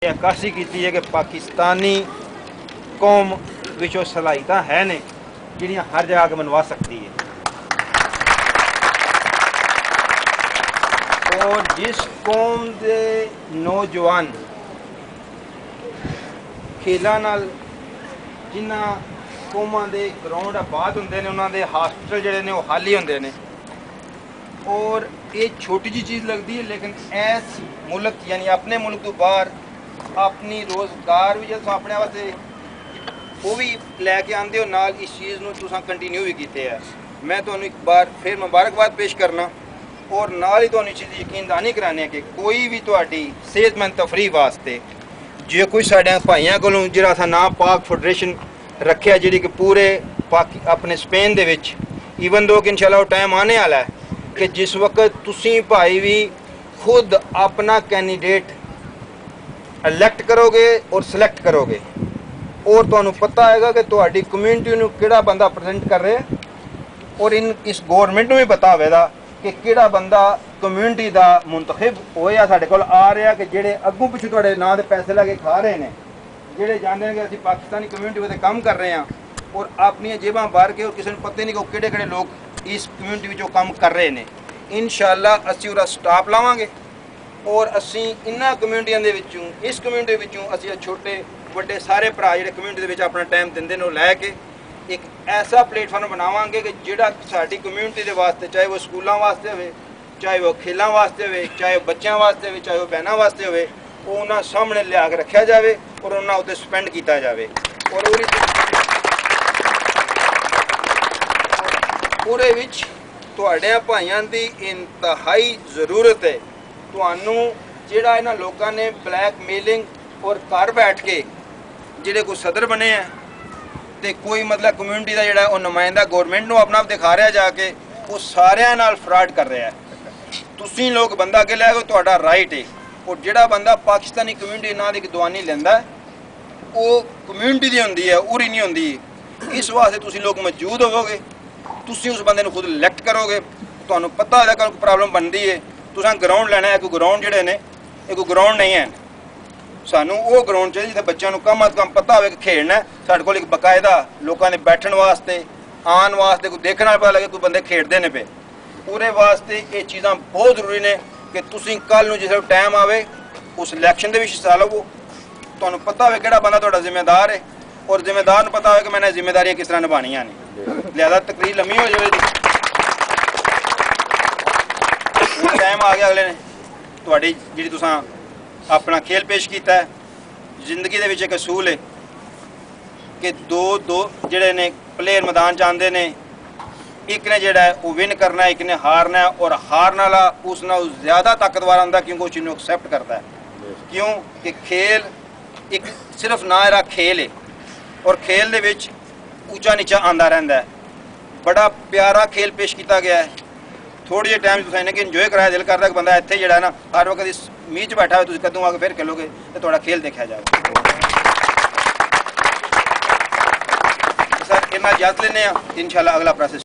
अक्कासी की है कि पाकिस्तानी कौम विचों सलाहियत है ने जिहड़ियां हर जगह के मनवा सकती है। और जिस कौम के नौजवान खेलों नाल जिन्हां कौमां दे ग्राउंड आबाद होंदे ने उन्हां दे हॉस्पिटल जिहड़े ने वो खाली होंदे ने और ये छोटी जी चीज़ लगती है, लेकिन ऐस मुल्क यानी अपने मुल्क तो बाहर अपनी रोज़गार भी जो अपने वास्ते वो भी लैके आते हो नाल इस चीज़ में तुसां कंटिन्यू भी किए है। मैं तो एक बार फिर मुबारकबाद पेश करना और नाल ही तो चीज़ यकीन दहानी कराने कि कोई भी तुहाडी सेहतमंद तफरीह वास्ते जो कोई साढ़े भाइयों कोलों जिहड़ा असां नाम पाक फेडरेशन रखिया जिहड़ी कि पूरे अपने स्पेन दे विच ईवन दो कि इंशाअल्लाह वो टाइम आने वाला है कि जिस वक्त तुसी भाई भी खुद अपना कैंडीडेट इलैक्ट करोगे और सिलेक्ट करोगे और तुहानू पता है कि तुहाडी कम्यूनिटी नू किहड़ा बंदा प्रेजेंट कर रहा है और इस गौरमेंट नू भी पता होवेगा कि किहड़ा बंदा कम्यूनिटी का मुंतखब होया साडे कोल आ रहा कि जेड़े अगों पिछू तुहाडे नां दे पैसे लगे खा रहे हैं, जेड़े जानते हैं कि असीं पाकिस्तानी कम्यूनिटी वास्ते काम कर रहे हैं और अपनी जेबां भर के और किसी को पता नहीं कि किहड़े लोग इस कम्यूनिटी विचों काम कर रहे हैं। इंशाअल्लाह असीं उहदा स्टाफ लावांगे और असीं इन्हां कम्यूनिटियां दे विचों इस कम्यूनिटी विचों असीं छोटे वड्डे सारे भरा जिहड़े कम्यूनिटी दे विच अपना टाइम दिंदे ने लैके एक ऐसा प्लेटफॉर्म बनावांगे कि जिहड़ा साडी कम्यूनिटी दे वास्ते, चाहे वो स्कूलों वास्ते हो, चाहे वो खेलों वास्ते हो, चाहे वो बच्चों वास्ते हो, चाहे वो बहनों वास्ते हो, वो उन्हां सामने लिया के रखा जाए और उन्हां उत्ते स्पेंड किया जाए और पूरे विच तुहाडे भाइयों की इंतहाई जरूरत है। तुहानू जिहड़ा इन्हां लोकां ने ब्लैकमेलिंग और घर बैठ के जिहड़े कोई सदर बने हैं तो कोई मतलब कम्यूनिटी का जिहड़ा नुमाइंदा गौरमेंट नू अपना दिखा रहा जाके वो सारिਆਂ नाल फ्रॉड कर रहा है। तुसीं लोग बंदा अगे लै गए तुहाडा राइट है और जिहड़ा बंदा पाकिस्तानी कम्यूनिटी नाल दी दवानी लैंदा है वो कम्यूनिटी दी हुंदी है उरी नहीं हुंदी। इस वास्ते तुसीं लोग मौजूद होवोगे, तुसीं उस बंदे नू खुद इलैक्ट करोगे, तुहानू पता होगा कोई प्रॉब्लम बनती है, तुसां ग्राउंड लैना है, कोई ग्राउंड जिहड़े ने कोई ग्राउंड नहीं है, सानू वो ग्राउंड चाहिए जिथे बच्चों को कम अज कम पता हो खेलना है। साढ़े कोल एक बकायदा लोगों ने बैठने वास्ते आने वास्ते कोई देखने पता लगे कोई बंदे खेडते हैं पे पूरे वास्ते ये चीज़ां बहुत जरूरी ने कि तुसीं कल नू जिस टाइम आवे उस इलैक्शन के हिस्सा लवो, तुहानू पता हो कि बंदा तुहाडा जिम्मेदार है और जिम्मेदार नू पता हो कि मैंने जिम्मेदारियां किस तरह निभानियां ने। लिहाजा तकरीर लम्मी हो जाए टाइम आ गया अगले ने तुहाडी जिहड़ी तुसां अपना खेल पेश किया है। जिंदगी दे विच एक असूल है कि दो जिहड़े ने प्लेयर मैदान च आंदे ने, एक ने जिहड़ा है वो विन करना है, एक ने हारना है और हारने वाला उस नाल ज़्यादा ताकतवर आंदा क्योंकि उस चीज़ को एक्सैप्ट करता है। क्यों कि खेल एक सिर्फ ना रहा खेल है और खेल दे विच ऊंचा नीचा आंदा रहिंदा है। बड़ा प्यारा खेल पेश किया गया है। थोड़ी जी टाइम तुसीं कि इंजॉय कराया, दिल करता कि बंदा इत्थे जिहड़ा है ना हर वक्त इस मीह च बैठा हो, तुसीं कदों आके फिर खेलोगे तो थोड़ा खेल देखा जाए। सर इन्ना इजाजत लेने इंशाअल्लाह अगला प्रोसेस